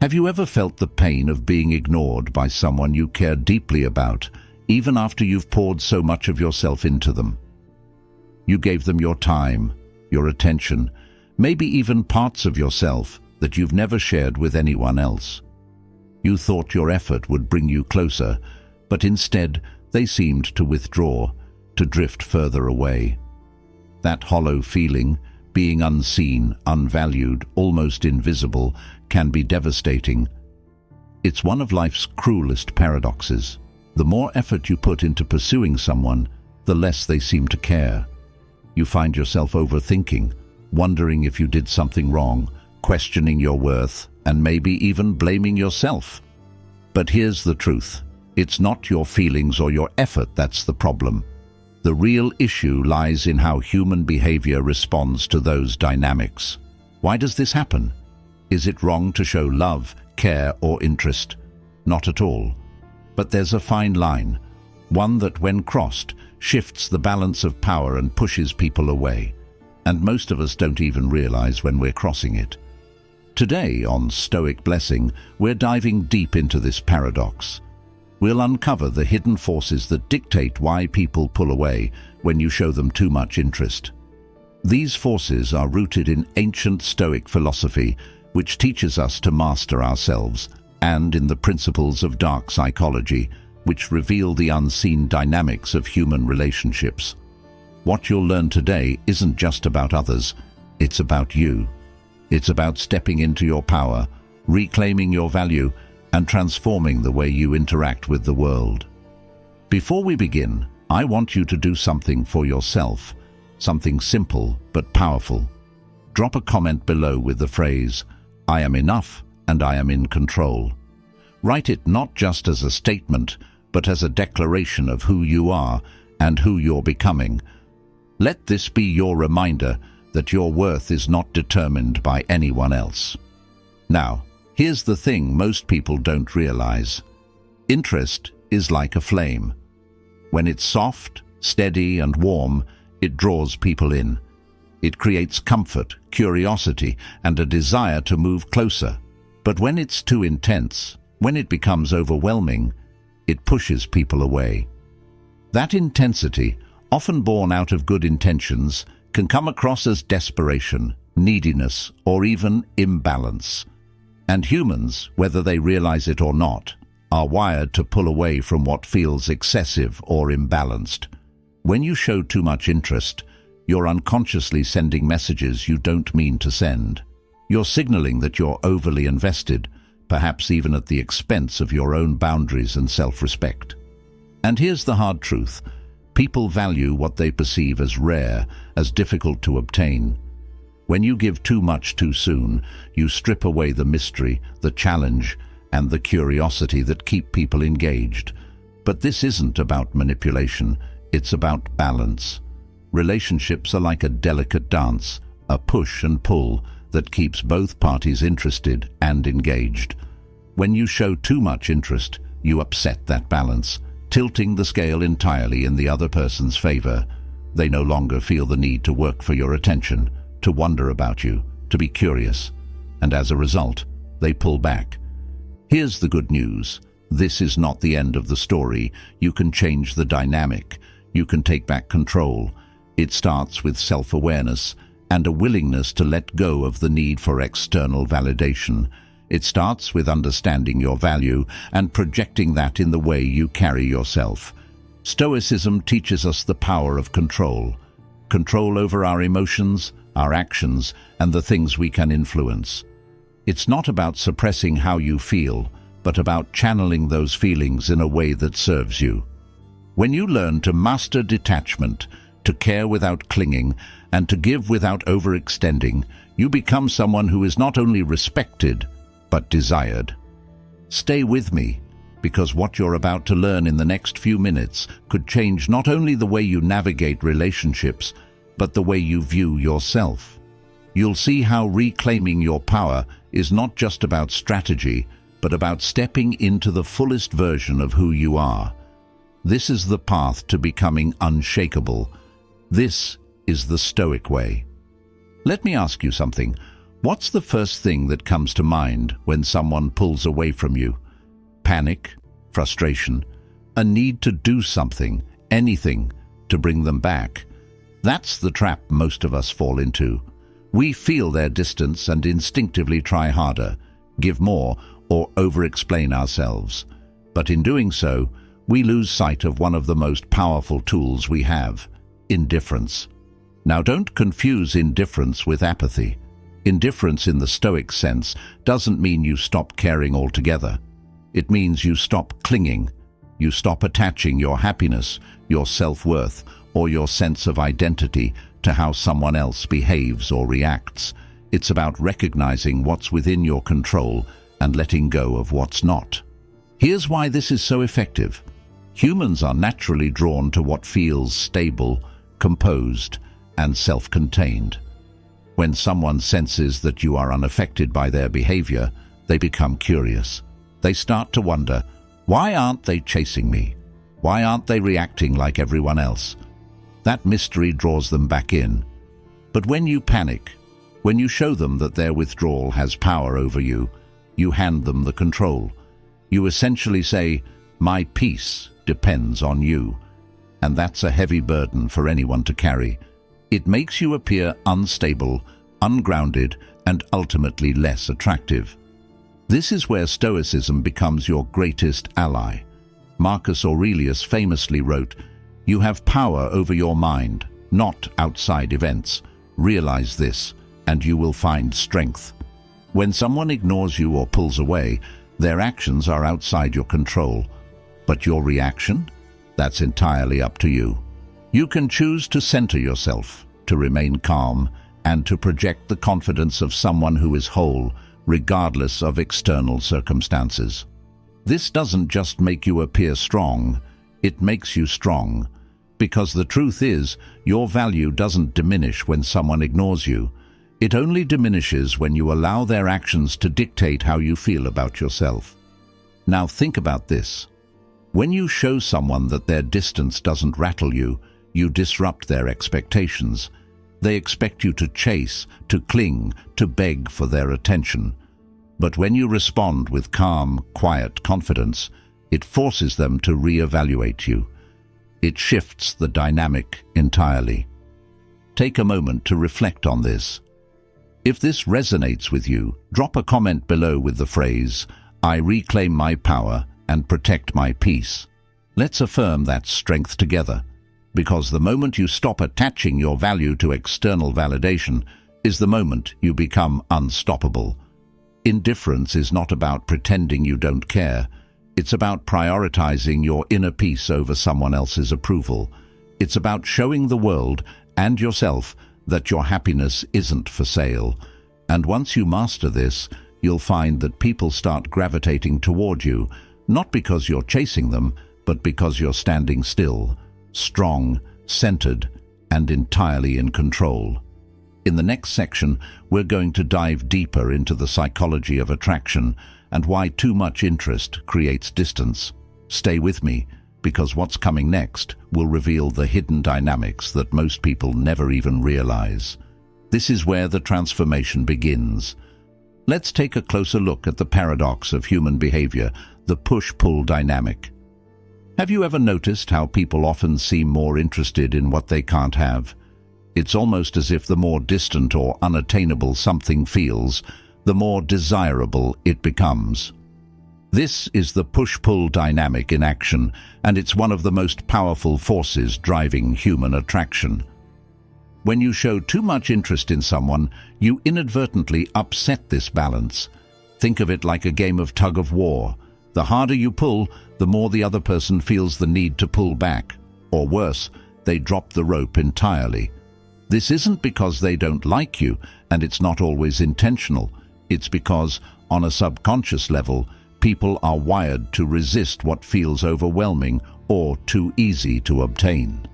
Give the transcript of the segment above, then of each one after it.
Have you ever felt the pain of being ignored by someone you care deeply about, even after you've poured so much of yourself into them? You gave them your time, your attention, maybe even parts of yourself that you've never shared with anyone else. You thought your effort would bring you closer, but instead they seemed to withdraw, to drift further away. That hollow feeling, being unseen, unvalued, almost invisible, can be devastating. It's one of life's cruelest paradoxes. The more effort you put into pursuing someone, the less they seem to care. You find yourself overthinking, wondering if you did something wrong, questioning your worth, and maybe even blaming yourself. But here's the truth. It's not your feelings or your effort that's the problem. The real issue lies in how human behavior responds to those dynamics. Why does this happen? Is it wrong to show love, care, or interest? Not at all. But there's a fine line, one that, when crossed, shifts the balance of power and pushes people away. And most of us don't even realize when we're crossing it. Today on Stoic Blessing, we're diving deep into this paradox. We'll uncover the hidden forces that dictate why people pull away when you show them too much interest. These forces are rooted in ancient Stoic philosophy, which teaches us to master ourselves, and in the principles of dark psychology, which reveal the unseen dynamics of human relationships. What you'll learn today isn't just about others, it's about you. It's about stepping into your power, reclaiming your value, and transforming the way you interact with the world. Before we begin, I want you to do something for yourself, something simple but powerful. Drop a comment below with the phrase, "I am enough and I am in control." Write it not just as a statement, but as a declaration of who you are and who you're becoming. Let this be your reminder that your worth is not determined by anyone else. Now, here's the thing most people don't realize. Interest is like a flame. When it's soft, steady, and warm, it draws people in. It creates comfort, curiosity, and a desire to move closer. But when it's too intense, when it becomes overwhelming, it pushes people away. That intensity, often born out of good intentions, can come across as desperation, neediness, or even imbalance. And humans, whether they realize it or not, are wired to pull away from what feels excessive or imbalanced. When you show too much interest, you're unconsciously sending messages you don't mean to send. You're signaling that you're overly invested, perhaps even at the expense of your own boundaries and self-respect. And here's the hard truth. People value what they perceive as rare, as difficult to obtain. When you give too much too soon, you strip away the mystery, the challenge, and the curiosity that keep people engaged. But this isn't about manipulation, it's about balance. Relationships are like a delicate dance, a push and pull that keeps both parties interested and engaged. When you show too much interest, you upset that balance, tilting the scale entirely in the other person's favor. They no longer feel the need to work for your attention, to wonder about you, to be curious, and as a result, they pull back. Here's the good news. This is not the end of the story. You can change the dynamic. You can take back control. It starts with self-awareness and a willingness to let go of the need for external validation. It starts with understanding your value and projecting that in the way you carry yourself. Stoicism teaches us the power of control. Control over our emotions, our actions, and the things we can influence. It's not about suppressing how you feel, but about channeling those feelings in a way that serves you. When you learn to master detachment, to care without clinging, and to give without overextending, you become someone who is not only respected, but desired. Stay with me, because what you're about to learn in the next few minutes could change not only the way you navigate relationships, but the way you view yourself. You'll see how reclaiming your power is not just about strategy, but about stepping into the fullest version of who you are. This is the path to becoming unshakable. This is the Stoic way. Let me ask you something. What's the first thing that comes to mind when someone pulls away from you? Panic, frustration, a need to do something, anything, to bring them back. That's the trap most of us fall into. We feel their distance and instinctively try harder, give more, or over-explain ourselves. But in doing so, we lose sight of one of the most powerful tools we have: indifference. Now, don't confuse indifference with apathy. Indifference in the Stoic sense doesn't mean you stop caring altogether. It means you stop clinging. You stop attaching your happiness, your self-worth, or your sense of identity to how someone else behaves or reacts. It's about recognizing what's within your control and letting go of what's not. Here's why this is so effective. Humans are naturally drawn to what feels stable, composed, and self-contained. When someone senses that you are unaffected by their behavior, they become curious. They start to wonder, why aren't they chasing me? Why aren't they reacting like everyone else? That mystery draws them back in. But when you panic, when you show them that their withdrawal has power over you, you hand them the control. You essentially say, "My peace depends on you." And that's a heavy burden for anyone to carry. It makes you appear unstable, ungrounded, and ultimately less attractive. This is where Stoicism becomes your greatest ally. Marcus Aurelius famously wrote, "You have power over your mind, not outside events. Realize this, and you will find strength." When someone ignores you or pulls away, their actions are outside your control. But your reaction? That's entirely up to you. You can choose to center yourself, to remain calm, and to project the confidence of someone who is whole, regardless of external circumstances. This doesn't just make you appear strong, it makes you strong. Because the truth is, your value doesn't diminish when someone ignores you. It only diminishes when you allow their actions to dictate how you feel about yourself. Now think about this. When you show someone that their distance doesn't rattle you, you disrupt their expectations. They expect you to chase, to cling, to beg for their attention. But when you respond with calm, quiet confidence, it forces them to reevaluate you. It shifts the dynamic entirely. Take a moment to reflect on this. If this resonates with you, drop a comment below with the phrase, "I reclaim my power and protect my peace." Let's affirm that strength together, because the moment you stop attaching your value to external validation is the moment you become unstoppable. Indifference is not about pretending you don't care. It's about prioritizing your inner peace over someone else's approval. It's about showing the world and yourself that your happiness isn't for sale. And once you master this, you'll find that people start gravitating toward you, not because you're chasing them, but because you're standing still, strong, centered, and entirely in control. In the next section, we're going to dive deeper into the psychology of attraction and why too much interest creates distance. Stay with me, because what's coming next will reveal the hidden dynamics that most people never even realize. This is where the transformation begins. Let's take a closer look at the paradox of human behavior, the push-pull dynamic. Have you ever noticed how people often seem more interested in what they can't have? It's almost as if the more distant or unattainable something feels, the more desirable it becomes. This is the push-pull dynamic in action, and it's one of the most powerful forces driving human attraction. When you show too much interest in someone, you inadvertently upset this balance. Think of it like a game of tug-of-war. The harder you pull, the more the other person feels the need to pull back. Or worse, they drop the rope entirely. This isn't because they don't like you, and it's not always intentional. It's because, on a subconscious level, people are wired to resist what feels overwhelming or too easy to obtain.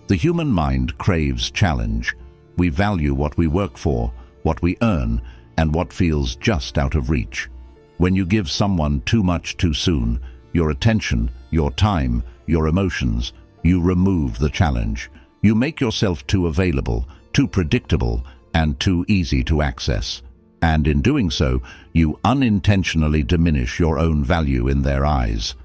The human mind craves challenge. We value what we work for, what we earn, and what feels just out of reach. When you give someone too much too soon, your attention, your time, your emotions, you remove the challenge. You make yourself too available, too predictable, and too easy to access. And in doing so, you unintentionally diminish your own value in their eyes.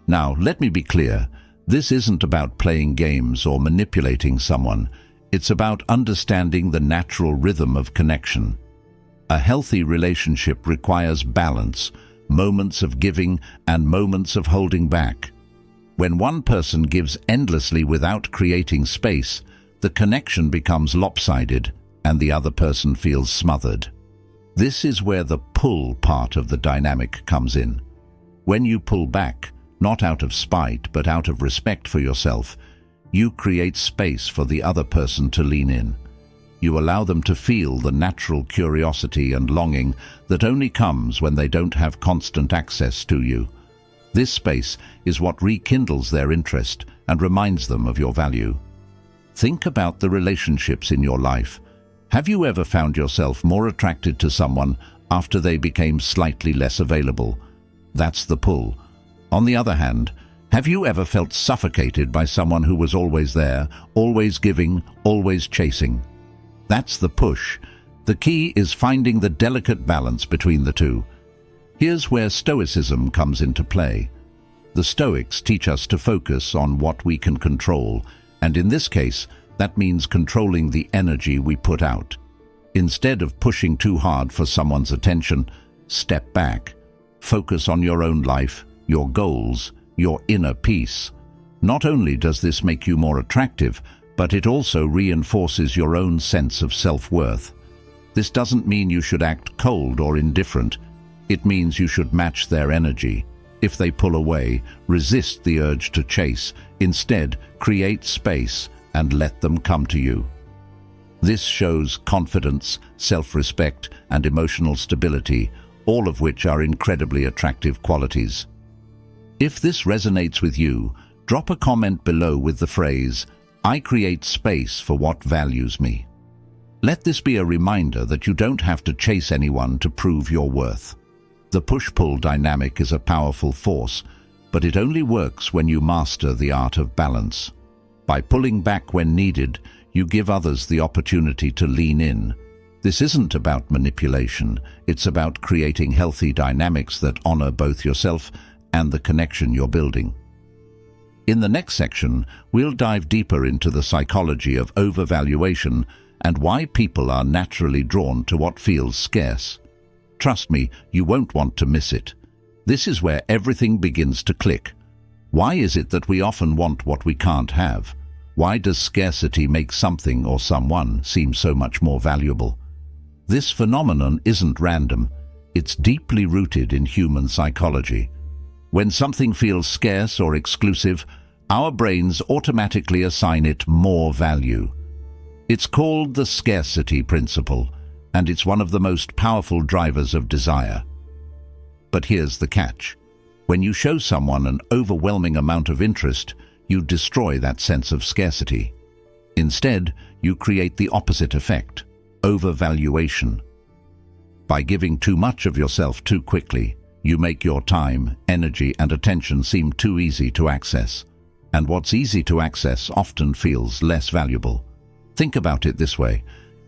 Now, let me be clear. This isn't about playing games or manipulating someone. It's about understanding the natural rhythm of connection. A healthy relationship requires balance, moments of giving and moments of holding back. When one person gives endlessly without creating space, the connection becomes lopsided and the other person feels smothered. This is where the pull part of the dynamic comes in. When you pull back, not out of spite but out of respect for yourself, you create space for the other person to lean in. You allow them to feel the natural curiosity and longing that only comes when they don't have constant access to you. This space is what rekindles their interest and reminds them of your value. Think about the relationships in your life. Have you ever found yourself more attracted to someone after they became slightly less available? That's the pull. On the other hand, have you ever felt suffocated by someone who was always there, always giving, always chasing? That's the push. The key is finding the delicate balance between the two. Here's where Stoicism comes into play. The Stoics teach us to focus on what we can control, and in this case, that means controlling the energy we put out. Instead of pushing too hard for someone's attention, step back. Focus on your own life, your goals, your inner peace. Not only does this make you more attractive, but it also reinforces your own sense of self-worth. This doesn't mean you should act cold or indifferent. It means you should match their energy. If they pull away, resist the urge to chase. Instead, create space and let them come to you. This shows confidence, self-respect, and emotional stability, all of which are incredibly attractive qualities. If this resonates with you, drop a comment below with the phrase, "I create space for what values me." Let this be a reminder that you don't have to chase anyone to prove your worth. The push-pull dynamic is a powerful force, but it only works when you master the art of balance. By pulling back when needed, you give others the opportunity to lean in. This isn't about manipulation, it's about creating healthy dynamics that honor both yourself and the connection you're building. In the next section, we'll dive deeper into the psychology of overvaluation and why people are naturally drawn to what feels scarce. Trust me, you won't want to miss it. This is where everything begins to click. Why is it that we often want what we can't have? Why does scarcity make something or someone seem so much more valuable? This phenomenon isn't random. It's deeply rooted in human psychology. When something feels scarce or exclusive, our brains automatically assign it more value. It's called the scarcity principle, and it's one of the most powerful drivers of desire. But here's the catch. When you show someone an overwhelming amount of interest, you destroy that sense of scarcity. Instead, you create the opposite effect, overvaluation. By giving too much of yourself too quickly, you make your time, energy, and attention seem too easy to access. And what's easy to access often feels less valuable. Think about it this way.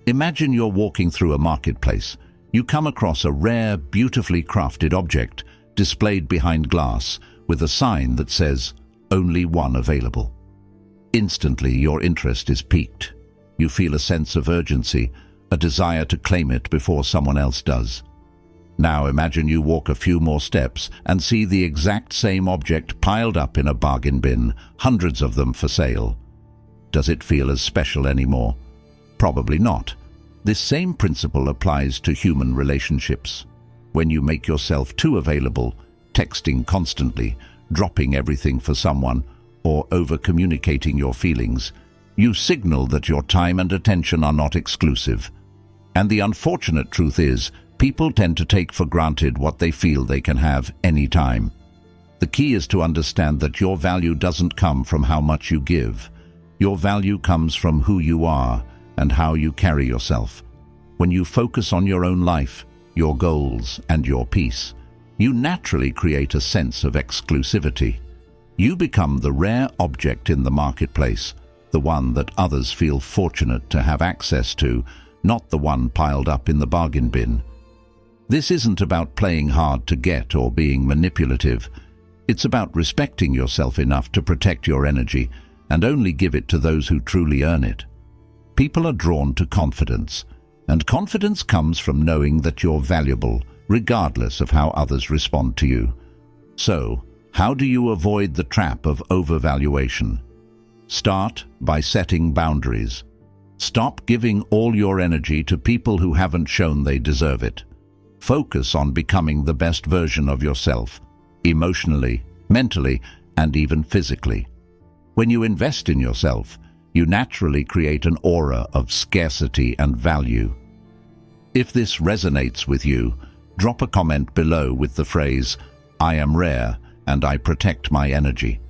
Imagine you're walking through a marketplace. You come across a rare, beautifully crafted object displayed behind glass with a sign that says, "Only one available." Instantly, your interest is piqued. You feel a sense of urgency, a desire to claim it before someone else does. Now imagine you walk a few more steps and see the exact same object piled up in a bargain bin, hundreds of them for sale. Does it feel as special anymore? Probably not. This same principle applies to human relationships. When you make yourself too available, texting constantly, dropping everything for someone, or over-communicating your feelings, you signal that your time and attention are not exclusive. And the unfortunate truth is, people tend to take for granted what they feel they can have any time. The key is to understand that your value doesn't come from how much you give. Your value comes from who you are and how you carry yourself. When you focus on your own life, your goals, and your peace, you naturally create a sense of exclusivity. You become the rare object in the marketplace, the one that others feel fortunate to have access to, not the one piled up in the bargain bin. This isn't about playing hard to get or being manipulative. It's about respecting yourself enough to protect your energy and only give it to those who truly earn it. People are drawn to confidence, and confidence comes from knowing that you're valuable, regardless of how others respond to you. So, how do you avoid the trap of overvaluation? Start by setting boundaries. Stop giving all your energy to people who haven't shown they deserve it. Focus on becoming the best version of yourself, emotionally, mentally, and even physically. When you invest in yourself, you naturally create an aura of scarcity and value. If this resonates with you, drop a comment below with the phrase, "I am rare and I protect my energy."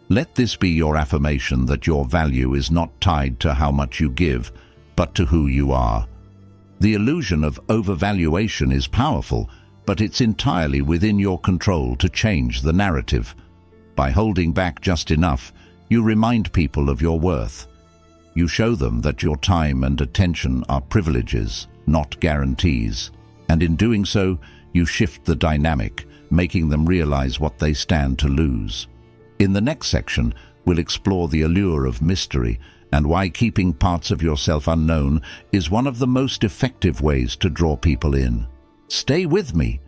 Let this be your affirmation that your value is not tied to how much you give, but to who you are. The illusion of overvaluation is powerful, but it's entirely within your control to change the narrative. By holding back just enough, you remind people of your worth. You show them that your time and attention are privileges, not guarantees. And in doing so, you shift the dynamic, making them realize what they stand to lose. In the next section, we'll explore the allure of mystery and why keeping parts of yourself unknown is one of the most effective ways to draw people in. Stay with me,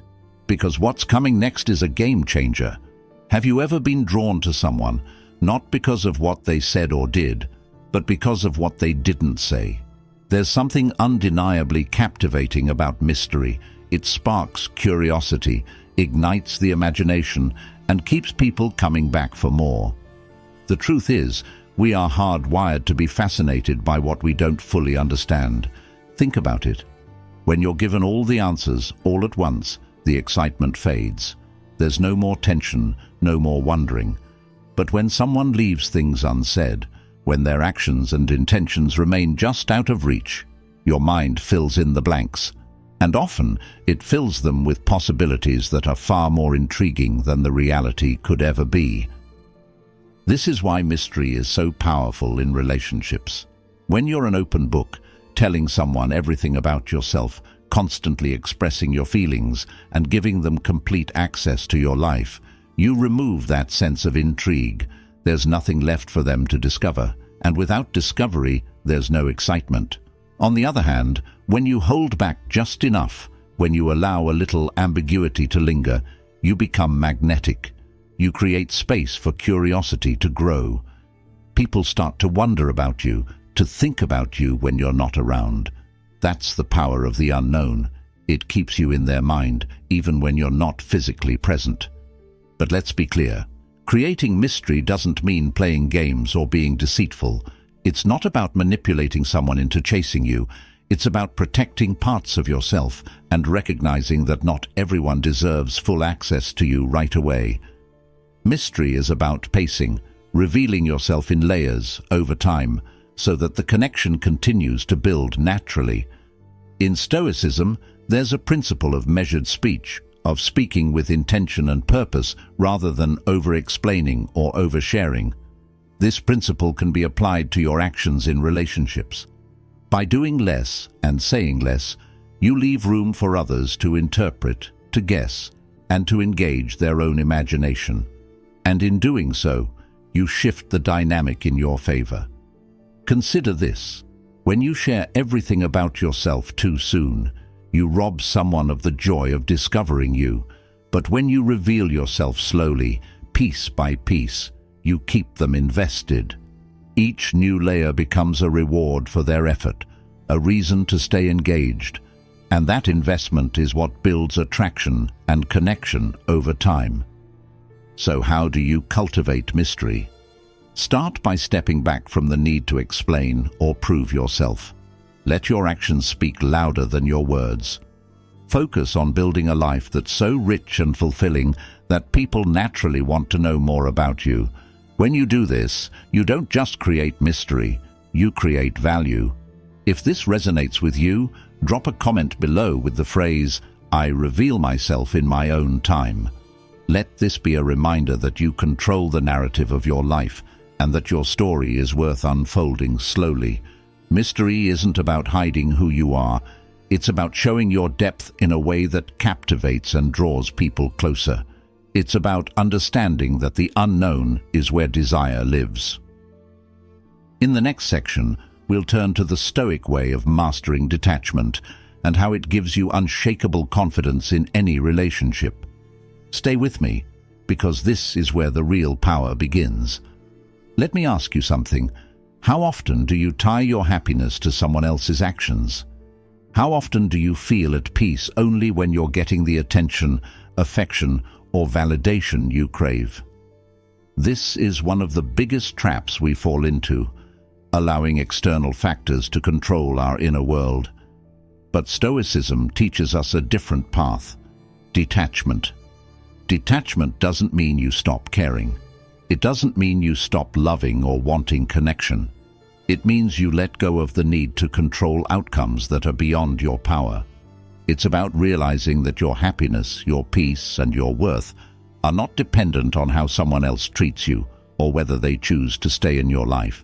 because what's coming next is a game changer. Have you ever been drawn to someone, not because of what they said or did, but because of what they didn't say? There's something undeniably captivating about mystery. It sparks curiosity, ignites the imagination, and keeps people coming back for more. The truth is, we are hardwired to be fascinated by what we don't fully understand. Think about it. When you're given all the answers all at once, the excitement fades. There's no more tension, no more wondering. But when someone leaves things unsaid, when their actions and intentions remain just out of reach, your mind fills in the blanks. And often, it fills them with possibilities that are far more intriguing than the reality could ever be. This is why mystery is so powerful in relationships. When you're an open book, telling someone everything about yourself, constantly expressing your feelings, and giving them complete access to your life, you remove that sense of intrigue. There's nothing left for them to discover, and without discovery, there's no excitement. On the other hand, when you hold back just enough, when you allow a little ambiguity to linger, you become magnetic. You create space for curiosity to grow. People start to wonder about you, to think about you when you're not around. That's the power of the unknown. It keeps you in their mind, even when you're not physically present. But let's be clear. Creating mystery doesn't mean playing games or being deceitful. It's not about manipulating someone into chasing you. It's about protecting parts of yourself and recognizing that not everyone deserves full access to you right away. Mystery is about pacing, revealing yourself in layers over time, so that the connection continues to build naturally. In Stoicism, there's a principle of measured speech, of speaking with intention and purpose rather than over-explaining or oversharing. This principle can be applied to your actions in relationships. By doing less and saying less, you leave room for others to interpret, to guess, and to engage their own imagination. And in doing so, you shift the dynamic in your favor. Consider this. When you share everything about yourself too soon, you rob someone of the joy of discovering you. But when you reveal yourself slowly, piece by piece, you keep them invested. Each new layer becomes a reward for their effort, a reason to stay engaged. And that investment is what builds attraction and connection over time. So how do you cultivate mystery? Start by stepping back from the need to explain or prove yourself. Let your actions speak louder than your words. Focus on building a life that's so rich and fulfilling that people naturally want to know more about you. When you do this, you don't just create mystery, you create value. If this resonates with you, drop a comment below with the phrase, "I reveal myself in my own time." Let this be a reminder that you control the narrative of your life and that your story is worth unfolding slowly. Mystery isn't about hiding who you are. It's about showing your depth in a way that captivates and draws people closer. It's about understanding that the unknown is where desire lives. In the next section, we'll turn to the Stoic way of mastering detachment and how it gives you unshakable confidence in any relationship. Stay with me, because this is where the real power begins. Let me ask you something. How often do you tie your happiness to someone else's actions? How often do you feel at peace only when you're getting the attention, affection, or validation you crave? This is one of the biggest traps we fall into, allowing external factors to control our inner world. But Stoicism teaches us a different path: detachment. Detachment doesn't mean you stop caring. It doesn't mean you stop loving or wanting connection. It means you let go of the need to control outcomes that are beyond your power. It's about realizing that your happiness, your peace, and your worth are not dependent on how someone else treats you or whether they choose to stay in your life.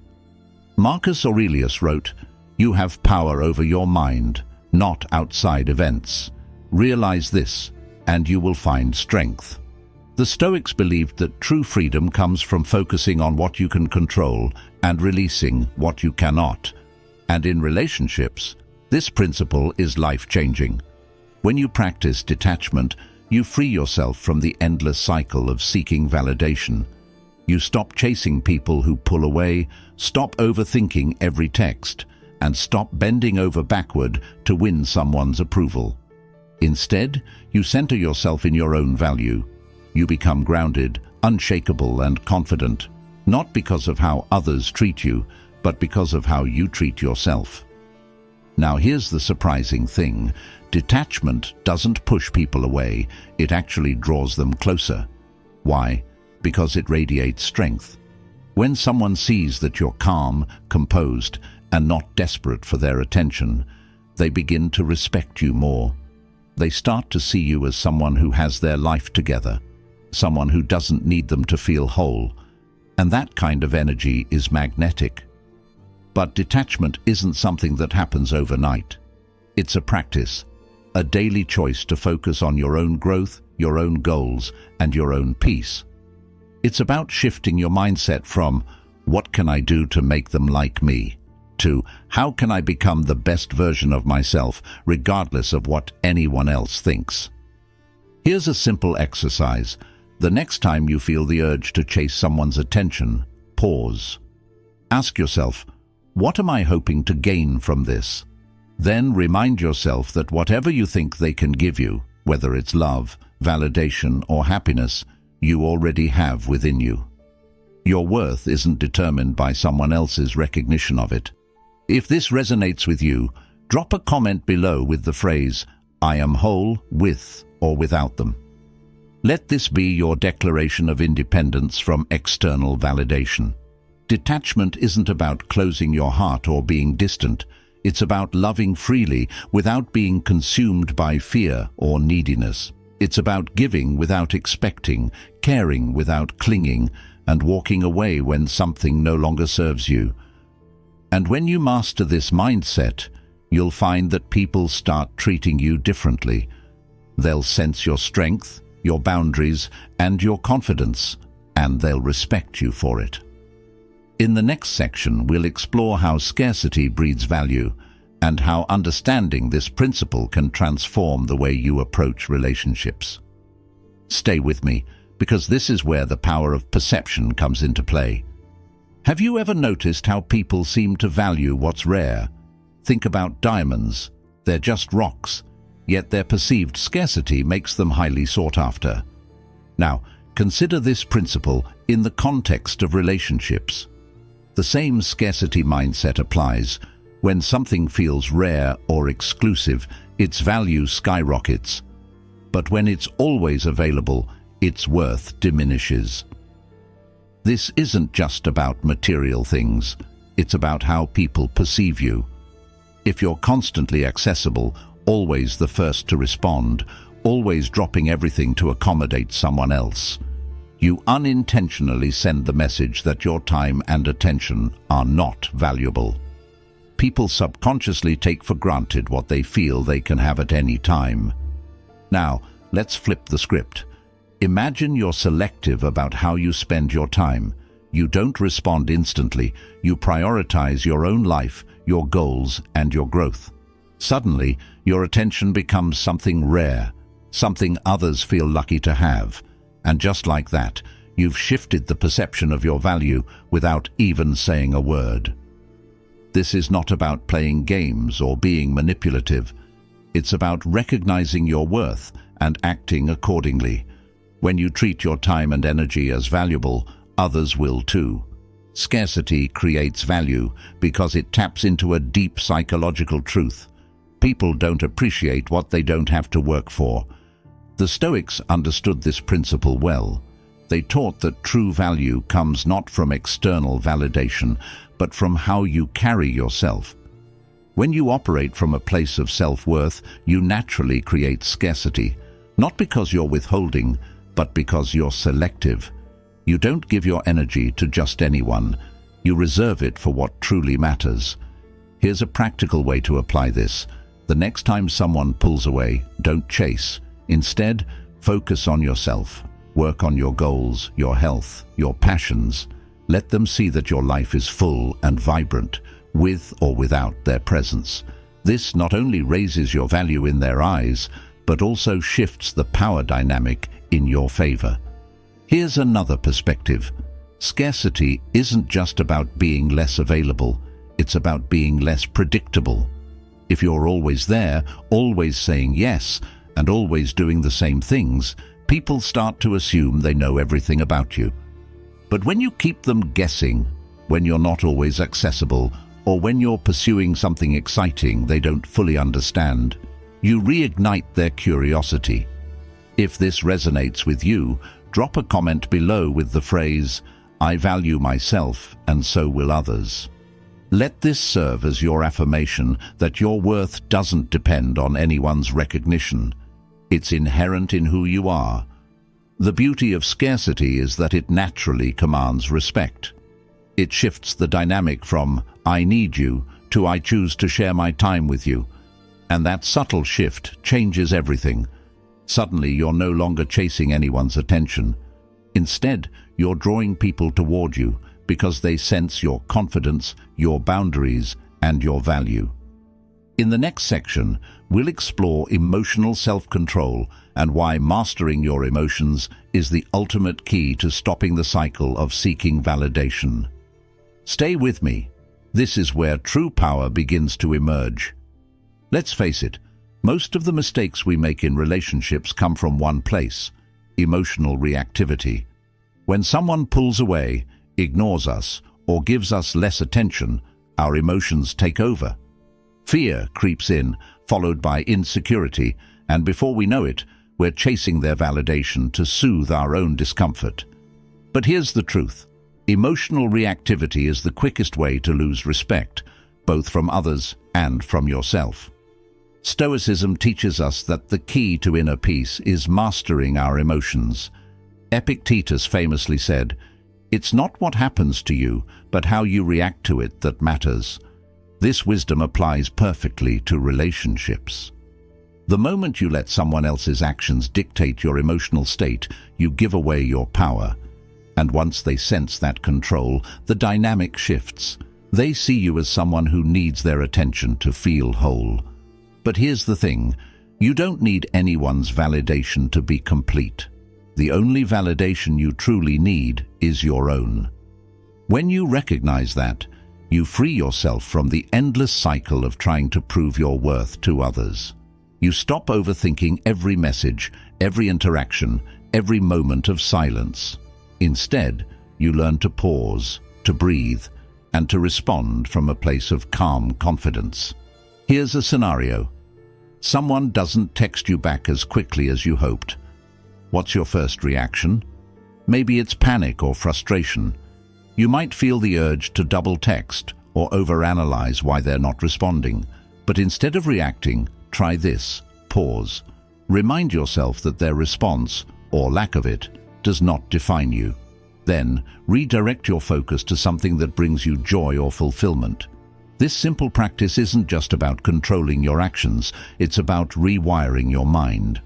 Marcus Aurelius wrote, "You have power over your mind, not outside events. Realize this, and you will find strength." The Stoics believed that true freedom comes from focusing on what you can control and releasing what you cannot. And in relationships, this principle is life-changing. When you practice detachment, you free yourself from the endless cycle of seeking validation. You stop chasing people who pull away, stop overthinking every text, and stop bending over backward to win someone's approval. Instead, you center yourself in your own value. You become grounded, unshakable, and confident, not because of how others treat you, but because of how you treat yourself. Now here's the surprising thing. Detachment doesn't push people away, it actually draws them closer. Why? Because it radiates strength. When someone sees that you're calm, composed, and not desperate for their attention, they begin to respect you more. They start to see you as someone who has their life together, someone who doesn't need them to feel whole, and that kind of energy is magnetic. But detachment isn't something that happens overnight. It's a practice, a daily choice to focus on your own growth, your own goals, and your own peace. It's about shifting your mindset from, "What can I do to make them like me?" to, "How can I become the best version of myself, regardless of what anyone else thinks?" Here's a simple exercise. The next time you feel the urge to chase someone's attention, pause. Ask yourself, what am I hoping to gain from this? Then remind yourself that whatever you think they can give you, whether it's love, validation, or happiness, you already have within you. Your worth isn't determined by someone else's recognition of it. If this resonates with you, drop a comment below with the phrase, "I am whole with or without them." Let this be your declaration of independence from external validation. Detachment isn't about closing your heart or being distant. It's about loving freely without being consumed by fear or neediness. It's about giving without expecting, caring without clinging, and walking away when something no longer serves you. And when you master this mindset, you'll find that people start treating you differently. They'll sense your strength, your boundaries, and your confidence, and they'll respect you for it. In the next section, we'll explore how scarcity breeds value and how understanding this principle can transform the way you approach relationships. Stay with me, because this is where the power of perception comes into play. Have you ever noticed how people seem to value what's rare? Think about diamonds. They're just rocks, yet their perceived scarcity makes them highly sought after. Now, consider this principle in the context of relationships. The same scarcity mindset applies. When something feels rare or exclusive, its value skyrockets. But when it's always available, its worth diminishes. This isn't just about material things, it's about how people perceive you. If you're constantly accessible, always the first to respond, always dropping everything to accommodate someone else, you unintentionally send the message that your time and attention are not valuable. people subconsciously take for granted what they feel they can have at any time. Now, let's flip the script. Imagine you're selective about how you spend your time. You don't respond instantly. You prioritize your own life, your goals, and your growth. Suddenly, your attention becomes something rare, something others feel lucky to have. And just like that, you've shifted the perception of your value without even saying a word. This is not about playing games or being manipulative. It's about recognizing your worth and acting accordingly. When you treat your time and energy as valuable, others will too. Scarcity creates value because it taps into a deep psychological truth. People don't appreciate what they don't have to work for. The Stoics understood this principle well. They taught that true value comes not from external validation, but from how you carry yourself. When you operate from a place of self-worth, you naturally create scarcity, not because you're withholding, but because you're selective. You don't give your energy to just anyone. You reserve it for what truly matters. Here's a practical way to apply this. The next time someone pulls away, don't chase. Instead, focus on yourself. Work on your goals, your health, your passions. Let them see that your life is full and vibrant, with or without their presence. This not only raises your value in their eyes, but also shifts the power dynamic in your favor. Here's another perspective. Scarcity isn't just about being less available, it's about being less predictable. If you're always there, always saying yes, and always doing the same things, people start to assume they know everything about you. But when you keep them guessing, when you're not always accessible, or when you're pursuing something exciting they don't fully understand, you reignite their curiosity. If this resonates with you, drop a comment below with the phrase, "I value myself, and so will others." Let this serve as your affirmation that your worth doesn't depend on anyone's recognition. It's inherent in who you are. The beauty of scarcity is that it naturally commands respect. It shifts the dynamic from "I need you" to "I choose to share my time with you." And that subtle shift changes everything. Suddenly, you're no longer chasing anyone's attention. Instead, you're drawing people toward you because they sense your confidence, your boundaries, and your value. In the next section, we'll explore emotional self-control and why mastering your emotions is the ultimate key to stopping the cycle of seeking validation. Stay with me. This is where true power begins to emerge. Let's face it, most of the mistakes we make in relationships come from one place: emotional reactivity. When someone pulls away, ignores us, or gives us less attention, our emotions take over. Fear creeps in, followed by insecurity, and before we know it, we're chasing their validation to soothe our own discomfort. But here's the truth. Emotional reactivity is the quickest way to lose respect, both from others and from yourself. Stoicism teaches us that the key to inner peace is mastering our emotions. Epictetus famously said, "It's not what happens to you, but how you react to it that matters." This wisdom applies perfectly to relationships. The moment you let someone else's actions dictate your emotional state, you give away your power. And once they sense that control, the dynamic shifts. They see you as someone who needs their attention to feel whole. But here's the thing, you don't need anyone's validation to be complete. The only validation you truly need is your own. When you recognize that, you free yourself from the endless cycle of trying to prove your worth to others. You stop overthinking every message, every interaction, every moment of silence. Instead, you learn to pause, to breathe, and to respond from a place of calm confidence. Here's a scenario. Someone doesn't text you back as quickly as you hoped. What's your first reaction? Maybe it's panic or frustration. You might feel the urge to double text or overanalyze why they're not responding. But instead of reacting, try this. Pause. Remind yourself that their response, or lack of it, does not define you. Then, redirect your focus to something that brings you joy or fulfillment. This simple practice isn't just about controlling your actions, it's about rewiring your mind.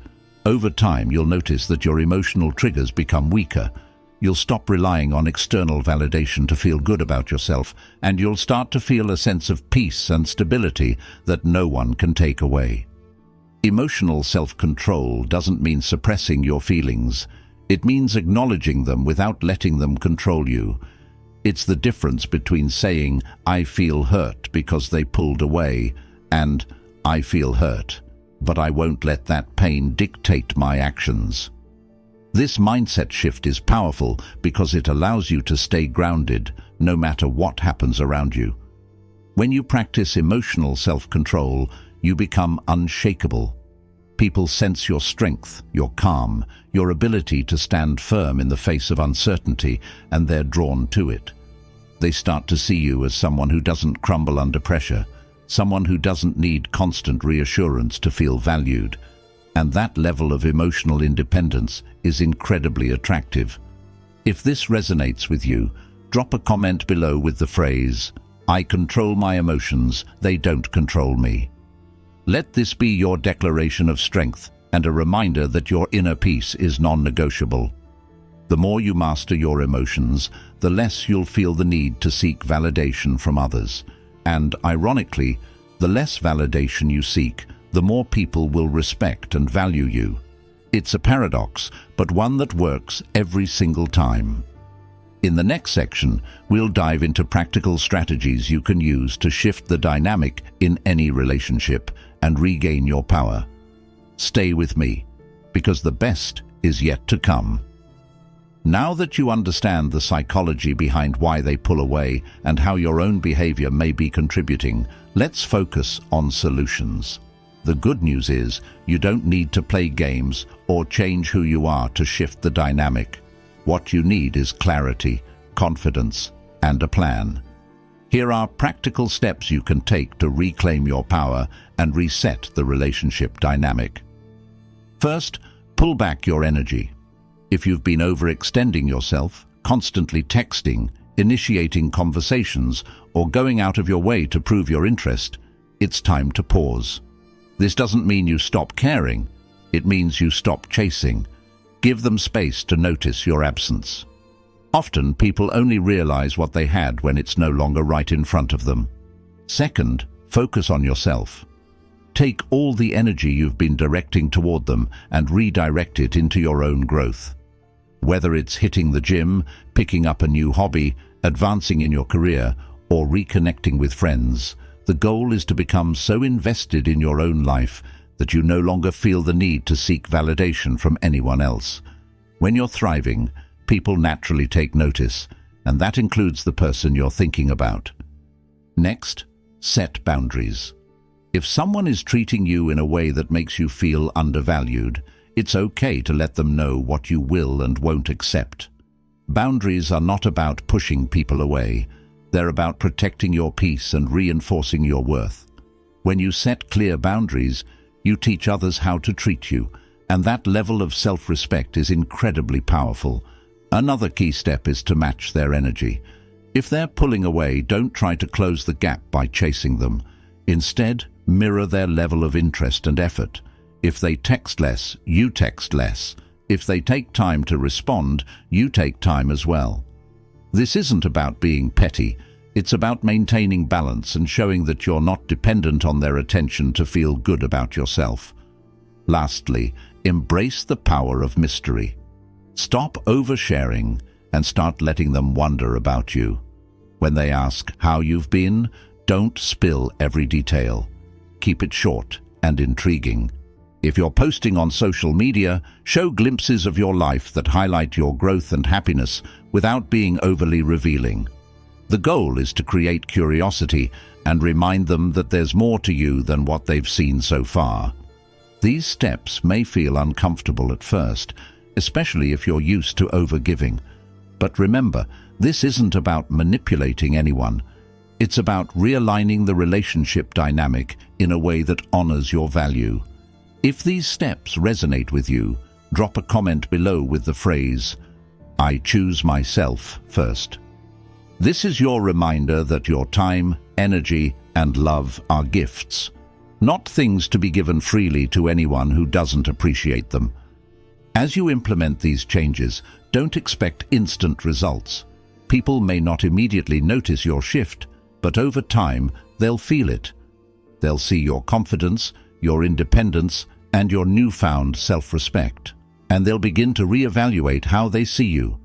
Over time, you'll notice that your emotional triggers become weaker. You'll stop relying on external validation to feel good about yourself, and you'll start to feel a sense of peace and stability that no one can take away. Emotional self-control doesn't mean suppressing your feelings. It means acknowledging them without letting them control you. It's the difference between saying, "I feel hurt because they pulled away," and "I feel hurt, but I won't let that pain dictate my actions." This mindset shift is powerful because it allows you to stay grounded no matter what happens around you. When you practice emotional self-control, you become unshakable. People sense your strength, your calm, your ability to stand firm in the face of uncertainty, and they're drawn to it. They start to see you as someone who doesn't crumble under pressure, someone who doesn't need constant reassurance to feel valued. And that level of emotional independence is incredibly attractive. If this resonates with you, drop a comment below with the phrase, "I control my emotions, they don't control me." Let this be your declaration of strength and a reminder that your inner peace is non-negotiable. The more you master your emotions, the less you'll feel the need to seek validation from others. And, ironically, the less validation you seek, the more people will respect and value you. It's a paradox, but one that works every single time. In the next section, we'll dive into practical strategies you can use to shift the dynamic in any relationship and regain your power. Stay with me, because the best is yet to come. Now that you understand the psychology behind why they pull away and how your own behavior may be contributing, let's focus on solutions. The good news is you don't need to play games or change who you are to shift the dynamic. What you need is clarity, confidence, and a plan. Here are practical steps you can take to reclaim your power and reset the relationship dynamic. First, pull back your energy. If you've been overextending yourself, constantly texting, initiating conversations, or going out of your way to prove your interest, it's time to pause. This doesn't mean you stop caring. It means you stop chasing. Give them space to notice your absence. Often, people only realize what they had when it's no longer right in front of them. Second, focus on yourself. Take all the energy you've been directing toward them and redirect it into your own growth. Whether it's hitting the gym, picking up a new hobby, advancing in your career, or reconnecting with friends, the goal is to become so invested in your own life that you no longer feel the need to seek validation from anyone else. When you're thriving, people naturally take notice, and that includes the person you're thinking about. Next, set boundaries. If someone is treating you in a way that makes you feel undervalued, it's okay to let them know what you will and won't accept. Boundaries are not about pushing people away. They're about protecting your peace and reinforcing your worth. When you set clear boundaries, you teach others how to treat you, and that level of self-respect is incredibly powerful. Another key step is to match their energy. If they're pulling away, don't try to close the gap by chasing them. Instead, mirror their level of interest and effort. If they text less, you text less. If they take time to respond, you take time as well. This isn't about being petty. It's about maintaining balance and showing that you're not dependent on their attention to feel good about yourself. Lastly, embrace the power of mystery. Stop oversharing and start letting them wonder about you. When they ask how you've been, don't spill every detail. Keep it short and intriguing. If you're posting on social media, show glimpses of your life that highlight your growth and happiness without being overly revealing. The goal is to create curiosity and remind them that there's more to you than what they've seen so far. These steps may feel uncomfortable at first, especially if you're used to overgiving. But remember, this isn't about manipulating anyone. It's about realigning the relationship dynamic in a way that honors your value. If these steps resonate with you, drop a comment below with the phrase, "I choose myself first." This is your reminder that your time, energy, and love are gifts, not things to be given freely to anyone who doesn't appreciate them. As you implement these changes, don't expect instant results. People may not immediately notice your shift, but over time, they'll feel it. They'll see your confidence, your independence, and your newfound self-respect, and they'll begin to reevaluate how they see you.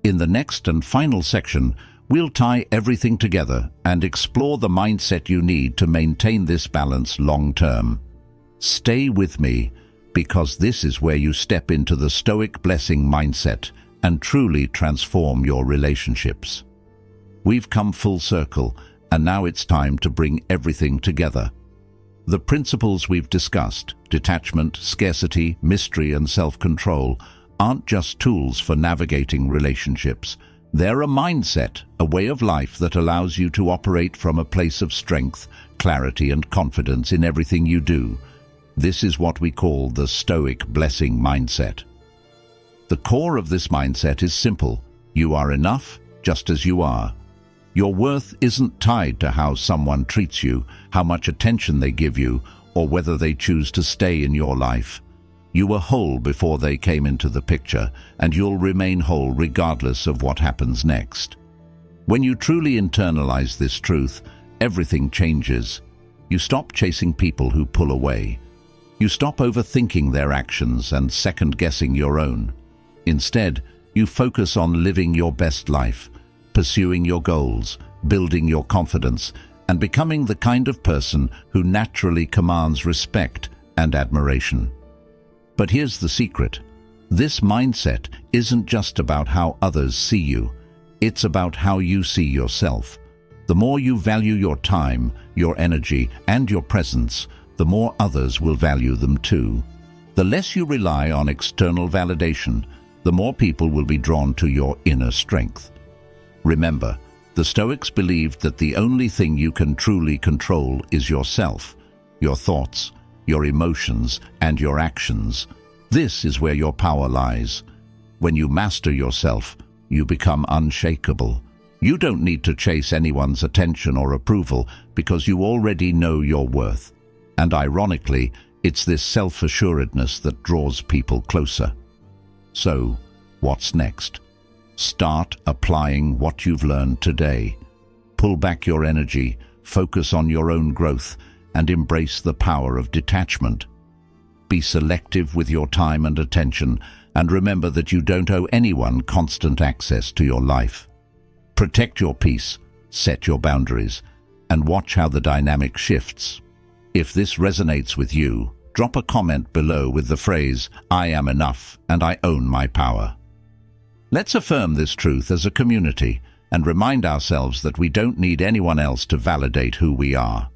In the next and final section, we'll tie everything together and explore the mindset you need to maintain this balance long-term. Stay with me, because this is where you step into the Stoic Blessing mindset and truly transform your relationships. We've come full circle, and now it's time to bring everything together. The principles we've discussed, detachment, scarcity, mystery, and self-control, aren't just tools for navigating relationships. They're a mindset, a way of life that allows you to operate from a place of strength, clarity, and confidence in everything you do. This is what we call the Stoic Blessing mindset. The core of this mindset is simple. You are enough just as you are. Your worth isn't tied to how someone treats you, how much attention they give you, or whether they choose to stay in your life. You were whole before they came into the picture, and you'll remain whole regardless of what happens next. When you truly internalize this truth, everything changes. You stop chasing people who pull away. You stop overthinking their actions and second-guessing your own. Instead, you focus on living your best life, pursuing your goals, building your confidence, and becoming the kind of person who naturally commands respect and admiration. But here's the secret. This mindset isn't just about how others see you. It's about how you see yourself. The more you value your time, your energy, and your presence, the more others will value them too. The less you rely on external validation, the more people will be drawn to your inner strength. Remember, the Stoics believed that the only thing you can truly control is yourself, your thoughts, your emotions, and your actions. This is where your power lies. When you master yourself, you become unshakable. You don't need to chase anyone's attention or approval because you already know your worth. And ironically, it's this self-assuredness that draws people closer. So, what's next? Start applying what you've learned today. Pull back your energy, focus on your own growth, and embrace the power of detachment. Be selective with your time and attention, and remember that you don't owe anyone constant access to your life. Protect your peace, set your boundaries, and watch how the dynamic shifts. If this resonates with you, drop a comment below with the phrase, "I am enough and I own my power." Let's affirm this truth as a community and remind ourselves that we don't need anyone else to validate who we are.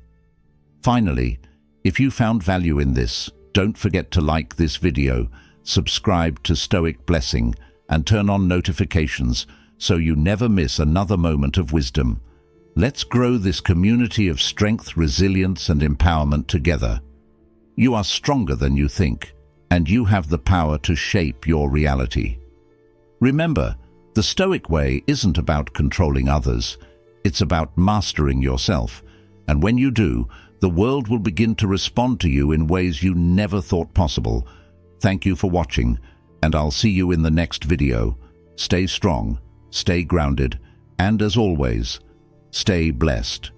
Finally, if you found value in this, don't forget to like this video, subscribe to Stoic Blessing, and turn on notifications so you never miss another moment of wisdom. Let's grow this community of strength, resilience, and empowerment together. You are stronger than you think, and you have the power to shape your reality. Remember, the Stoic way isn't about controlling others. It's about mastering yourself. And when you do, the world will begin to respond to you in ways you never thought possible. Thank you for watching, and I'll see you in the next video. Stay strong, stay grounded, and as always, stay blessed.